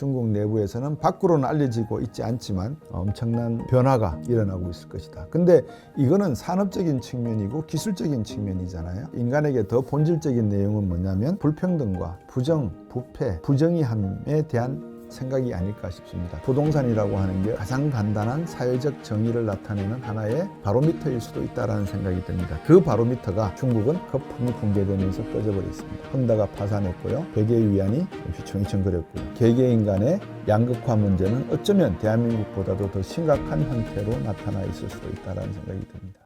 중국 내부에서는 밖으로는 알려지고 있지 않지만 엄청난 변화가 일어나고 있을 것이다. 근데 이거는 산업적인 측면이고 기술적인 측면이잖아요. 인간에게 더 본질적인 내용은 뭐냐면 불평등과 부정, 부패, 부정의함에 대한 생각이 아닐까 싶습니다. 부동산이라고 하는 게 가장 간단한 사회적 정의를 나타내는 하나의 바로미터일 수도 있다는 생각이 듭니다. 그 바로미터가 중국은 거품이 붕괴되면서 꺼져버렸습니다. 헝다가 파산했고요. 백의 위안이 휘청휘청거렸고요. 개개 인간의 양극화 문제는 어쩌면 대한민국보다도 더 심각한 형태로 나타나 있을 수도 있다는 생각이 듭니다.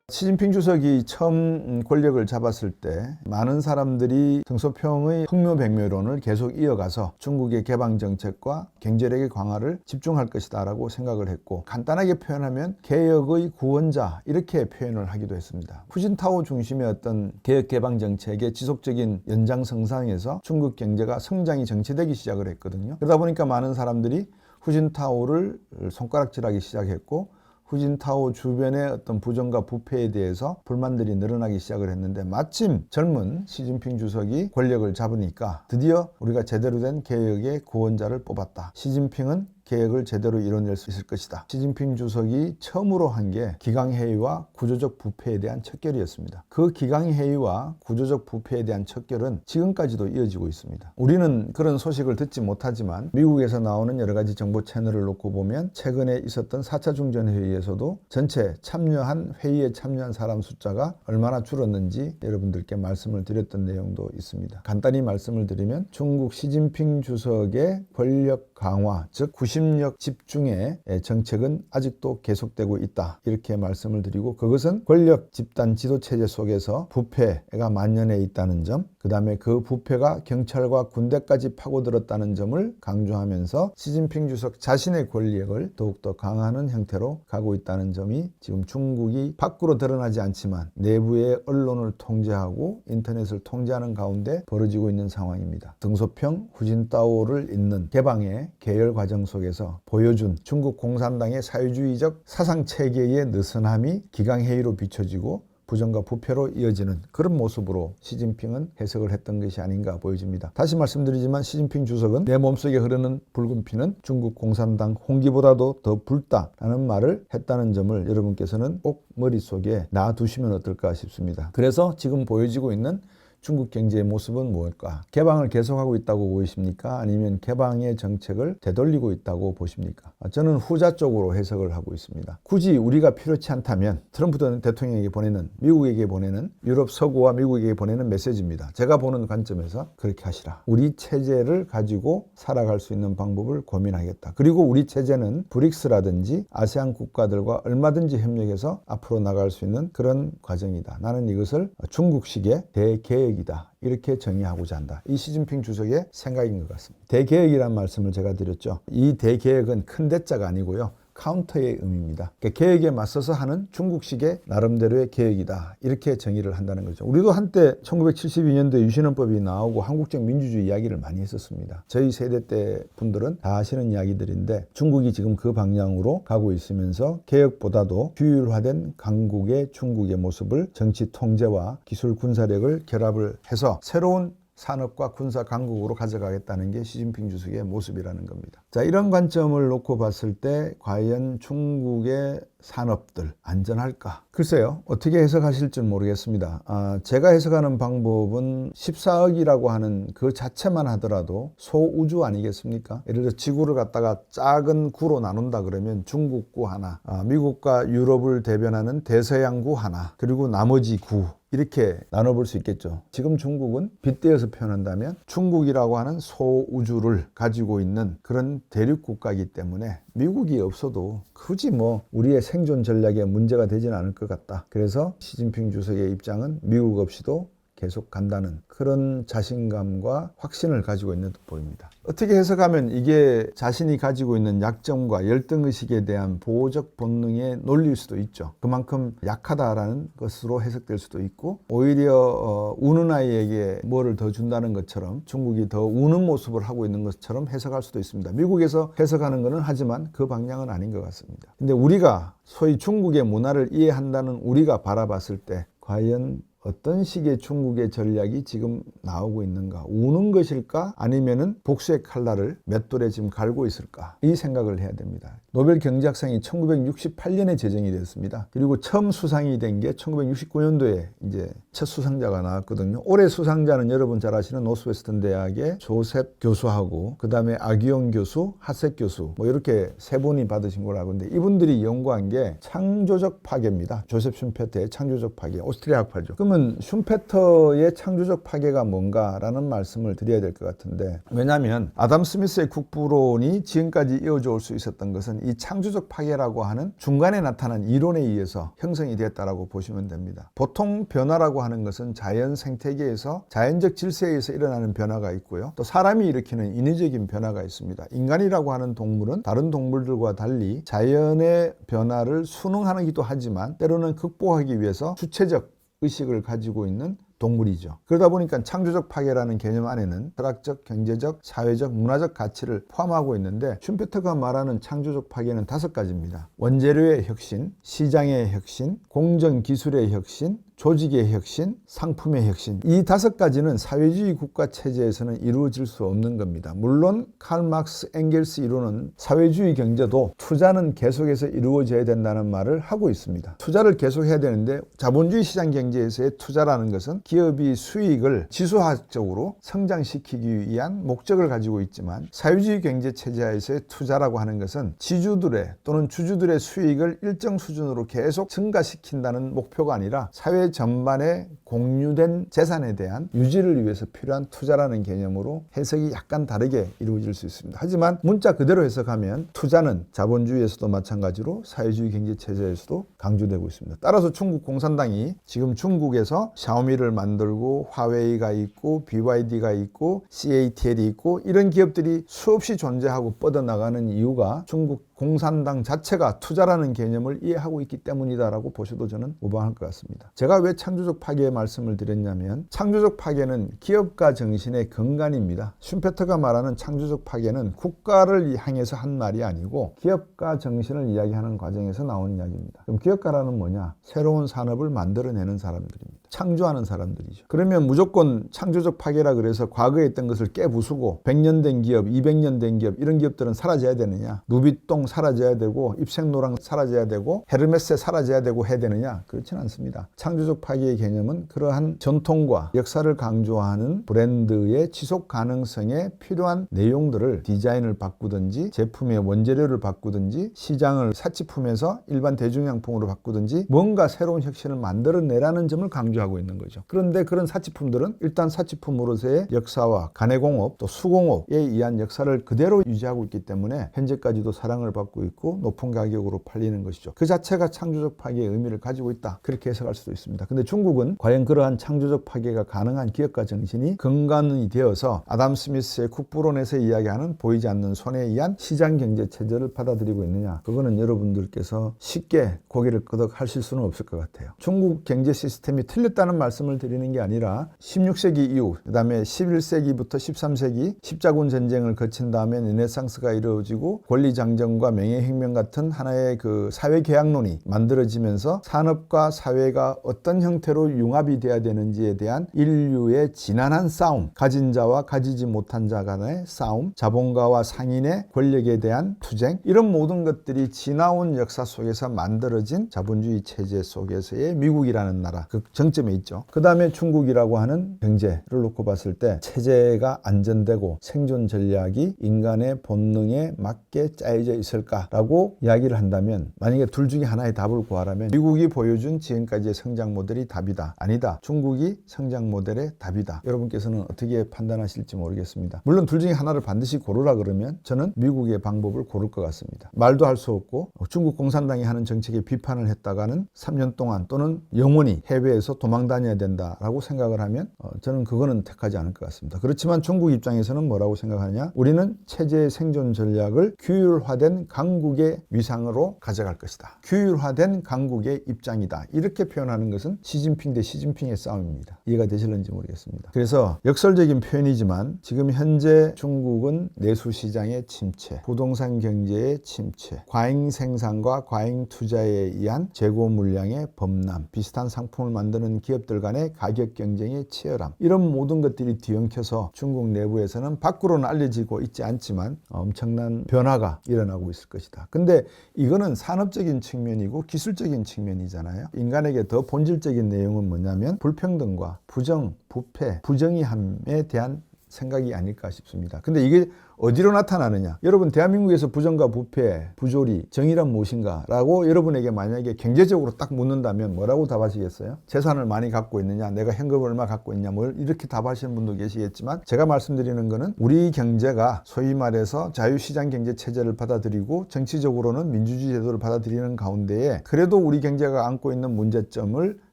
시진핑 주석이 처음 권력을 잡았을 때 많은 사람들이 등소평의 흥묘백묘론을 계속 이어가서 중국의 개방 정책과 경제력의 강화를 집중할 것이다 라고 생각을 했고, 간단하게 표현하면 개혁의 구원자 이렇게 표현을 하기도 했습니다. 후진타오 중심의 어떤 개혁 개방 정책의 지속적인 연장선상에서 중국 경제가 성장이 정체되기 시작을 했거든요. 그러다 보니까 많은 사람들이 후진타오를 손가락질하기 시작했고, 후진타오 주변의 어떤 부정과 부패에 대해서 불만들이 늘어나기 시작을 했는데, 마침 젊은 시진핑 주석이 권력을 잡으니까 드디어 우리가 제대로 된 개혁의 구원자를 뽑았다. 시진핑은 개혁을 제대로 이뤄낼 수 있을 것이다. 시진핑 주석이 처음으로 한 게 기강회의와 구조적 부패에 대한 척결이었습니다. 그 기강회의와 구조적 부패에 대한 척결은 지금까지도 이어지고 있습니다. 우리는 그런 소식을 듣지 못하지만 미국에서 나오는 여러 가지 정보 채널을 놓고 보면 최근에 있었던 4차 중전회의에서도 전체 참여한 회의에 참여한 사람 숫자가 얼마나 줄었는지 여러분들께 말씀을 드렸던 내용도 있습니다. 간단히 말씀을 드리면 중국 시진핑 주석의 권력 강화, 즉 구심력 집중의 정책은 아직도 계속되고 있다, 이렇게 말씀을 드리고, 그것은 권력 집단 지도체제 속에서 부패가 만연해 있다는 점, 그 다음에 그 부패가 경찰과 군대까지 파고들었다는 점을 강조하면서 시진핑 주석 자신의 권력을 더욱더 강화하는 형태로 가고 있다는 점이 지금 중국이 밖으로 드러나지 않지만 내부의 언론을 통제하고 인터넷을 통제하는 가운데 벌어지고 있는 상황입니다. 등소평, 후진타오를 잇는 개방의 계열 과정 속에서 보여준 중국 공산당의 사회주의적 사상체계의 느슨함이 기강회의로 비춰지고 부정과 부패로 이어지는 그런 모습으로 시진핑은 해석을 했던 것이 아닌가 보여집니다. 다시 말씀드리지만 시진핑 주석은 내 몸속에 흐르는 붉은 피는 중국 공산당 홍기보다도 더 붉다라는 말을 했다는 점을 여러분께서는 꼭 머릿속에 놔두시면 어떨까 싶습니다. 그래서 지금 보여지고 있는 중국 경제의 모습은 무엇일까? 개방을 계속하고 있다고 보이십니까? 아니면 개방의 정책을 되돌리고 있다고 보십니까? 저는 후자 쪽으로 해석을 하고 있습니다. 굳이 우리가 필요치 않다면 트럼프 대통령에게 보내는, 미국에게 보내는, 유럽 서구와 미국에게 보내는 메시지입니다. 제가 보는 관점에서 그렇게 하시라. 우리 체제를 가지고 살아갈 수 있는 방법을 고민하겠다. 그리고 우리 체제는 브릭스라든지 아세안 국가들과 얼마든지 협력해서 앞으로 나갈 수 있는 그런 과정이다. 나는 이것을 중국식의 대개혁이다, 이렇게 정의하고자 한다. 이 시진핑 주석의 생각인 것 같습니다. 대개혁이라는 말씀을 제가 드렸죠. 이 대개혁은 큰 대자가 아니고요, 카운터의 의미입니다. 그러니까 개혁에 맞서서 하는 중국식의 나름대로의 개혁이다, 이렇게 정의를 한다는 거죠. 우리도 한때 1972년도에 유신헌법이 나오고 한국적 민주주의 이야기를 많이 했었습니다. 저희 세대 때 분들은 다 아시는 이야기들인데, 중국이 지금 그 방향으로 가고 있으면서 개혁보다도 규율화된 강국의 중국의 모습을 정치 통제와 기술 군사력을 결합을 해서 새로운 산업과 군사 강국으로 가져가겠다는 게 시진핑 주석의 모습이라는 겁니다. 자, 이런 관점을 놓고 봤을 때 과연 중국의 산업들 안전할까? 글쎄요, 어떻게 해석하실지 모르겠습니다. 제가 해석하는 방법은 14억이라고 하는 그 자체만 하더라도 소우주 아니겠습니까? 예를 들어 지구를 갖다가 작은 구로 나눈다 그러면 중국구 하나, 미국과 유럽을 대변하는 대서양구 하나, 그리고 나머지 구, 이렇게 나눠볼 수 있겠죠. 지금 중국은 빗대어서 표현한다면 중국이라고 하는 소우주를 가지고 있는 그런 대륙 국가이기 때문에 미국이 없어도 굳이 우리의 생존 전략에 문제가 되지는 않을 것 같다. 그래서 시진핑 주석의 입장은 미국 없이도 계속 간다는 그런 자신감과 확신을 가지고 있는 듯 보입니다. 어떻게 해석하면 이게 자신이 가지고 있는 약점과 열등의식에 대한 보호적 본능의 논리일 수도 있죠. 그만큼 약하다라는 것으로 해석될 수도 있고, 오히려 우는 아이에게 뭐를 더 준다는 것처럼 중국이 더 우는 모습을 하고 있는 것처럼 해석할 수도 있습니다. 미국에서 해석하는 것은 하지만 그 방향은 아닌 것 같습니다. 근데 우리가 소위 중국의 문화를 이해한다는 우리가 바라봤을 때 과연 어떤 식의 중국의 전략이 지금 나오고 있는가? 우는 것일까? 아니면은 복수의 칼날을 맷돌에 지금 갈고 있을까? 이 생각을 해야 됩니다. 노벨 경제학상이 1968년에 제정이 됐습니다. 그리고 처음 수상이 된 게 1969년도에 이제 첫 수상자가 나왔거든요. 올해 수상자는 여러분 잘 아시는 노스웨스턴 대학의 조셉 교수하고 그다음에 아기용 교수, 하색 교수 뭐 이렇게 세 분이 받으신 걸로 알고 있는데 이분들이 연구한 게 창조적 파괴입니다. 조셉 슌페터의 창조적 파괴, 오스트리아 학파죠. 그러면 슌페터의 창조적 파괴가 뭔가라는 말씀을 드려야 될 것 같은데 왜냐하면 아담 스미스의 국부론이 지금까지 이어져 올 수 있었던 것은 이 창조적 파괴라고 하는 중간에 나타난 이론에 의해서 형성이 되었다라고 보시면 됩니다. 보통 변화라고 하는 것은 자연 생태계에서 자연적 질서에 의해서 일어나는 변화가 있고요. 또 사람이 일으키는 인위적인 변화가 있습니다. 인간이라고 하는 동물은 다른 동물들과 달리 자연의 변화를 순응하기도 하지만 때로는 극복하기 위해서 주체적 의식을 가지고 있는 동물이죠. 그러다 보니까 창조적 파괴라는 개념 안에는 철학적, 경제적, 사회적, 문화적 가치를 포함하고 있는데 슌페터가 말하는 창조적 파괴는 5가지입니다. 원재료의 혁신, 시장의 혁신, 공정기술의 혁신, 조직의 혁신, 상품의 혁신. 이 5가지는 사회주의 국가 체제에서는 이루어질 수 없는 겁니다. 물론 칼 막스, 엥겔스 이론은 사회주의 경제도 투자는 계속해서 이루어져야 된다는 말을 하고 있습니다. 투자를 계속해야 되는데 자본주의 시장 경제에서의 투자라는 것은 기업이 수익을 지수학적으로 성장시키기 위한 목적을 가지고 있지만 사회주의 경제 체제에서의 투자라고 하는 것은 지주들의 또는 주주들의 수익을 일정 수준으로 계속 증가시킨다는 목표가 아니라 사회 전반의 공유된 재산에 대한 유지를 위해서 필요한 투자라는 개념으로 해석이 약간 다르게 이루어질 수 있습니다. 하지만 문자 그대로 해석하면 투자는 자본주의에서도 마찬가지로 사회주의 경제 체제에서도 강조되고 있습니다. 따라서 중국 공산당이 지금 중국에서 샤오미를 만들고 화웨이가 있고 BYD가 있고 CATL이 있고 이런 기업들이 수없이 존재하고 뻗어나가는 이유가 중국 공산당 자체가 투자라는 개념을 이해하고 있기 때문이다라고 보셔도 저는 무방할 것 같습니다. 제가 왜 창조적 파괴의 말씀을 드렸냐면 창조적 파괴는 기업가 정신의 근간입니다. 슌페터가 말하는 창조적 파괴는 국가를 향해서 한 말이 아니고 기업가 정신을 이야기하는 과정에서 나온 이야기입니다. 그럼 기업가라는 뭐냐? 새로운 산업을 만들어내는 사람들입니다. 창조하는 사람들이죠. 그러면 무조건 창조적 파괴라 그래서 과거에 있던 것을 깨부수고 100년 된 기업, 200년 된 기업 이런 기업들은 사라져야 되느냐? 누비똥 사라져야 되고 입생로랑 사라져야 되고 헤르메스 사라져야 되고 해야 되느냐? 그렇지는 않습니다. 창조적 파괴의 개념은 그러한 전통과 역사를 강조하는 브랜드의 지속 가능성에 필요한 내용들을 디자인을 바꾸든지 제품의 원재료를 바꾸든지 시장을 사치품에서 일반 대중양품으로 바꾸든지 뭔가 새로운 혁신을 만들어내라는 점을 강조하고 있는 거죠. 그런데 그런 사치품들은 일단 사치품으로서의 역사와 가내공업 또 수공업에 의한 역사를 그대로 유지하고 있기 때문에 현재까지도 사랑을 받고 있고 높은 가격으로 팔리는 것이죠. 그 자체가 창조적 파괴의 의미를 가지고 있다. 그렇게 해석할 수도 있습니다. 근데 중국은 과연 그러한 창조적 파괴가 가능한 기업가 정신이 근간이 되어서 아담 스미스의 국부론에서 이야기하는 보이지 않는 손에 의한 시장 경제 체제를 받아들이고 있느냐? 그거는 여러분들께서 쉽게 고개를 끄덕하실 수는 없을 것 같아요. 중국 경제 시스템이 틀렸다는 말씀을 드리는 게 아니라 16세기 이후 그 다음에 11세기부터 13세기 십자군 전쟁을 거친 다음에 르네상스가 이루어지고 권리장정과 명예혁명 같은 하나의 그 사회계약론이 만들어지면서 산업과 사회가 어떤 형태로 융합이 돼야 되는지에 대한 인류의 지난한 싸움, 가진 자와 가지지 못한 자 간의 싸움, 자본가와 상인의 권력에 대한 투쟁 이런 모든 것들이 지나온 역사 속에서 만들어진 자본주의 체제 속에서의 미국이라는 나라 그 정점에 있죠. 그 다음에 중국이라고 하는 경제를 놓고 봤을 때 체제가 안전되고 생존 전략이 인간의 본능에 맞게 짜여져 있을까라고 이야기를 한다면 만약에 둘 중에 하나의 답을 구하라면 미국이 보여준 지금까지의 성장 모델이 답이다. 아니다. 중국이 성장 모델의 답이다. 여러분께서는 어떻게 판단하실지 모르겠습니다. 물론 둘 중에 하나를 반드시 고르라 그러면 저는 미국의 방법을 고를 것 같습니다. 말도 할 수 없고 중국 공산당이 하는 정책에 비판을 했다가는 3년 동안 또는 영원히 해외에서 도망 다녀야 된다라고 생각을 하면 저는 그거는 택하지 않을 것 같습니다. 그렇지만 중국 입장에서는 뭐라고 생각하느냐? 우리는 체제의 생존 전략을 규율화된 강국의 위상으로 가져갈 것이다. 규율화된 강국의 입장이다. 이렇게 표현하는 것은 시진핑 대 시진핑의 싸움입니다. 이해가 되실는지 모르겠습니다. 그래서 역설적인 표현이지만 지금 현재 중국은 내수시장의 침체, 부동산 경제의 침체, 과잉 생산과 과잉 투자에 의한 재고 물량의 범람, 비슷한 상품을 만드는 세계적인 기업들 간의 가격 경쟁의 치열함, 이런 모든 것들이 뒤엉켜서 중국 내부에서는 밖으로는 알려지고 있지 않지만 엄청난 변화가 일어나고 있을 것이다. 근데 이거는 산업적인 측면이고 기술적인 측면이잖아요. 인간에게 더 본질적인 내용은 뭐냐면 불평등과 부정, 부패, 부정의함에 대한 생각이 아닐까 싶습니다. 근데 이게 어디로 나타나느냐? 여러분, 대한민국에서 부정과 부패, 부조리, 정의란 무엇인가? 라고 여러분에게 만약에 경제적으로 딱 묻는다면 뭐라고 답하시겠어요? 재산을 많이 갖고 있느냐? 내가 현금을 얼마 갖고 있냐? 뭘 이렇게 답하시는 분도 계시겠지만, 제가 말씀드리는 거는 우리 경제가 소위 말해서 자유시장 경제 체제를 받아들이고 정치적으로는 민주주의 제도를 받아들이는 가운데에 그래도 우리 경제가 안고 있는 문제점을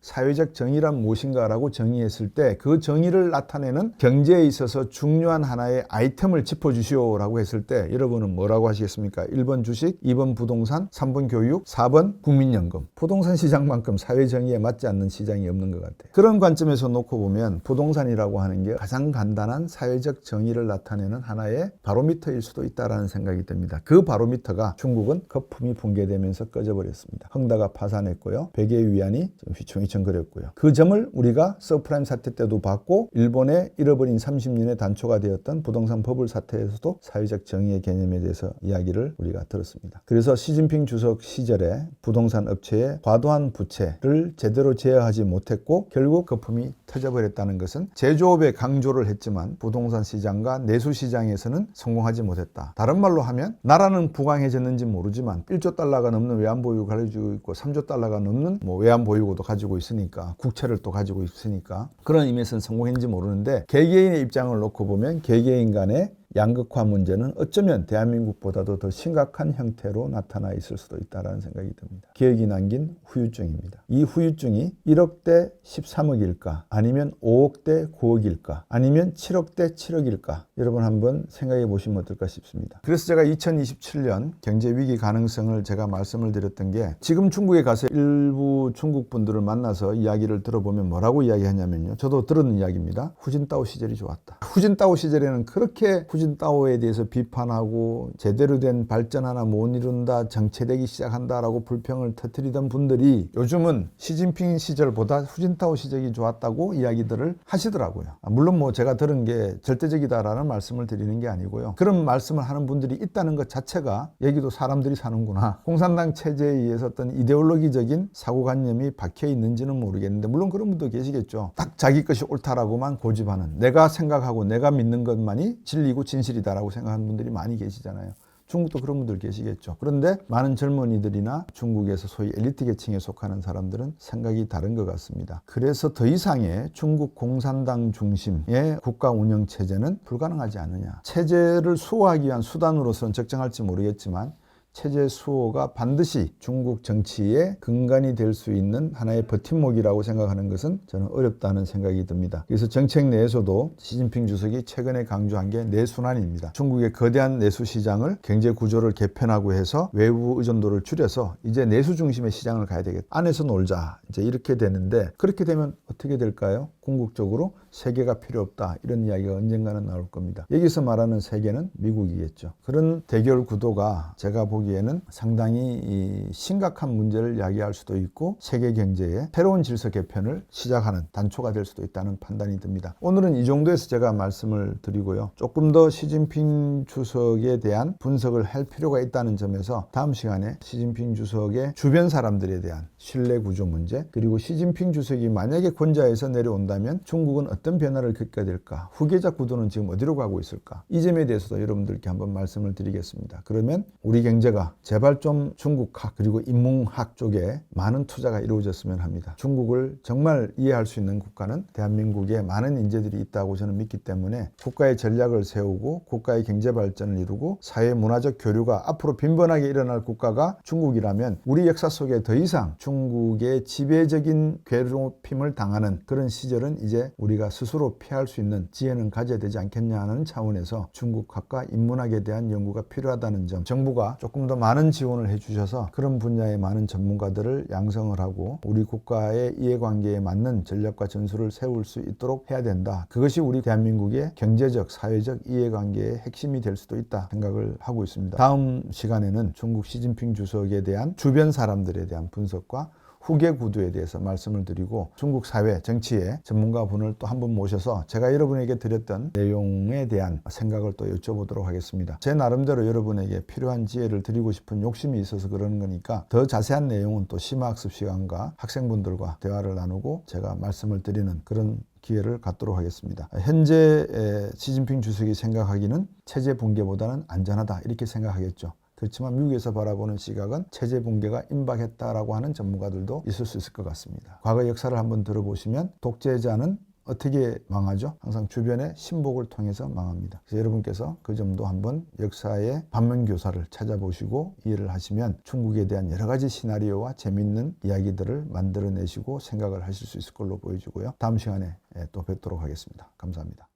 사회적 정의란 무엇인가라고 정의했을 때 그 정의를 나타내는 경제에 있어서 중요한 하나의 아이템을 짚어주시오라고 했을 때 여러분은 뭐라고 하시겠습니까? 1번 주식, 2번 부동산, 3번 교육, 4번 국민연금. 부동산 시장만큼 사회 정의에 맞지 않는 시장이 없는 것 같아요. 그런 관점에서 놓고 보면 부동산이라고 하는 게 가장 간단한 사회적 정의를 나타내는 하나의 바로미터일 수도 있다는 생각이 듭니다. 그 바로미터가 중국은 거품이 붕괴되면서 꺼져버렸습니다. 헝다가 파산했고요. 백의 위안이 휘청휘청거렸고요. 그 점을 우리가 서프라임 사태 때도 봤고, 일본의 잃어버린 30년의 단초가 되었던 부동산 버블 사태에서도 사회적 정의의 개념에 대해서 이야기를 우리가 들었습니다. 그래서 시진핑 주석 시절에 부동산 업체의 과도한 부채를 제대로 제어하지 못했고 결국 거품이 터져버렸다는 것은 제조업에 강조를 했지만 부동산 시장과 내수 시장에서는 성공하지 못했다. 다른 말로 하면 나라는 부강해졌는지 모르지만 1조 달러가 넘는 외환보유고 가지고 있고 3조 달러가 넘는 외환보유고도 가지고 있으니까, 국채를 또 가지고 있으니까 그런 의미에서는 성공했는지 모르는데, 개개인의 입장을 놓고 보면 개개인 간의 양극화 문제는 어쩌면 대한민국보다도 더 심각한 형태로 나타나 있을 수도 있다는 생각이 듭니다. 기억이 남긴 후유증입니다. 이 후유증이 1억대 13억일까? 아니면 5억대 9억일까? 아니면 7억대 7억일까? 여러분 한번 생각해 보시면 어떨까 싶습니다. 그래서 제가 2027년 경제위기 가능성을 제가 말씀을 드렸던 게, 지금 중국에 가서 일부 중국 분들을 만나서 이야기를 들어보면 뭐라고 이야기하냐면요. 저도 들은 이야기입니다. 후진타오 시절이 좋았다. 후진타오 시절에는 그렇게 후진타오에 대해서 비판하고 제대로 된 발전 하나 못 이룬다, 정체되기 시작한다라고 불평을 터뜨리던 분들이 요즘은 시진핑 시절보다 후진타오 시절이 좋았다고 이야기들을 하시더라고요. 물론 뭐 제가 들은 게 절대적이다라는 말씀을 드리는 게 아니고요. 그런 말씀을 하는 분들이 있다는 것 자체가 여기도 사람들이 사는구나, 공산당 체제에 의해서 어떤 이데올로기적인 사고관념이 박혀 있는지는 모르겠는데, 물론 그런 분도 계시겠죠. 딱 자기 것이 옳다라고만 고집하는, 내가 생각하고 내가 믿는 것만이 진리고 진실이다라고 생각하는 분들이 많이 계시잖아요. 중국도 그런 분들 계시겠죠. 그런데 많은 젊은이들이나 중국에서 소위 엘리트 계층에 속하는 사람들은 생각이 다른 것 같습니다. 그래서 더 이상의 중국 공산당 중심의 국가 운영 체제는 불가능하지 않느냐. 체제를 수호하기 위한 수단으로서는 적정할지 모르겠지만 체제 수호가 반드시 중국 정치의 근간이 될 수 있는 하나의 버팀목이라고 생각하는 것은 저는 어렵다는 생각이 듭니다. 그래서 정책 내에서도 시진핑 주석이 최근에 강조한 게 내순환입니다. 중국의 거대한 내수 시장을 경제 구조를 개편하고 해서 외부 의존도를 줄여서 이제 내수 중심의 시장을 가야 되겠다. 안에서 놀자. 이제 이렇게 되는데, 그렇게 되면 어떻게 될까요? 궁극적으로 세계가 필요 없다, 이런 이야기가 언젠가는 나올 겁니다. 여기서 말하는 세계는 미국이겠죠. 그런 대결 구도가 제가 보기에는 상당히 심각한 문제를 야기할 수도 있고 세계 경제의 새로운 질서 개편을 시작하는 단초가 될 수도 있다는 판단이 듭니다. 오늘은 이 정도에서 제가 말씀을 드리고요. 조금 더 시진핑 주석에 대한 분석을 할 필요가 있다는 점에서 다음 시간에 시진핑 주석의 주변 사람들에 대한 신뢰 구조 문제, 그리고 시진핑 주석이 만약에 권좌에서 내려온다면 중국은 어떤 변화를 겪게 될까? 후계자 구도는 지금 어디로 가고 있을까? 이 점에 대해서도 여러분들께 한번 말씀을 드리겠습니다. 그러면 우리 경제가 제발 좀 중국학 그리고 인문학 쪽에 많은 투자가 이루어졌으면 합니다. 중국을 정말 이해할 수 있는 국가는 대한민국에 많은 인재들이 있다고 저는 믿기 때문에 국가의 전략을 세우고 국가의 경제 발전을 이루고 사회 문화적 교류가 앞으로 빈번하게 일어날 국가가 중국이라면 우리 역사 속에 더 이상 중국의 지배적인 괴롭힘을 당하는 그런 시절은 이제 우리가 스스로 피할 수 있는 지혜는 가져야 되지 않겠냐 하는 차원에서 중국학과 인문학에 대한 연구가 필요하다는 점, 정부가 조금 더 많은 지원을 해주셔서 그런 분야의 많은 전문가들을 양성을 하고 우리 국가의 이해관계에 맞는 전략과 전술을 세울 수 있도록 해야 된다. 그것이 우리 대한민국의 경제적, 사회적 이해관계의 핵심이 될 수도 있다 생각을 하고 있습니다. 다음 시간에는 중국 시진핑 주석에 대한 주변 사람들에 대한 분석과 후계 구도에 대해서 말씀을 드리고 중국 사회 정치의 전문가분을 또 한 분 모셔서 제가 여러분에게 드렸던 내용에 대한 생각을 또 여쭤보도록 하겠습니다. 제 나름대로 여러분에게 필요한 지혜를 드리고 싶은 욕심이 있어서 그러는 거니까 더 자세한 내용은 또 심화학습 시간과 학생분들과 대화를 나누고 제가 말씀을 드리는 그런 기회를 갖도록 하겠습니다. 현재 시진핑 주석이 생각하기는 체제 붕괴보다는 안전하다 이렇게 생각하겠죠. 그렇지만 미국에서 바라보는 시각은 체제 붕괴가 임박했다라고 하는 전문가들도 있을 수 있을 것 같습니다. 과거 역사를 한번 들어보시면 독재자는 어떻게 망하죠? 항상 주변의 신복을 통해서 망합니다. 그래서 여러분께서 그 점도 한번 역사의 반면교사를 찾아보시고 이해를 하시면 중국에 대한 여러 가지 시나리오와 재미있는 이야기들을 만들어내시고 생각을 하실 수 있을 걸로 보여지고요. 다음 시간에 또 뵙도록 하겠습니다. 감사합니다.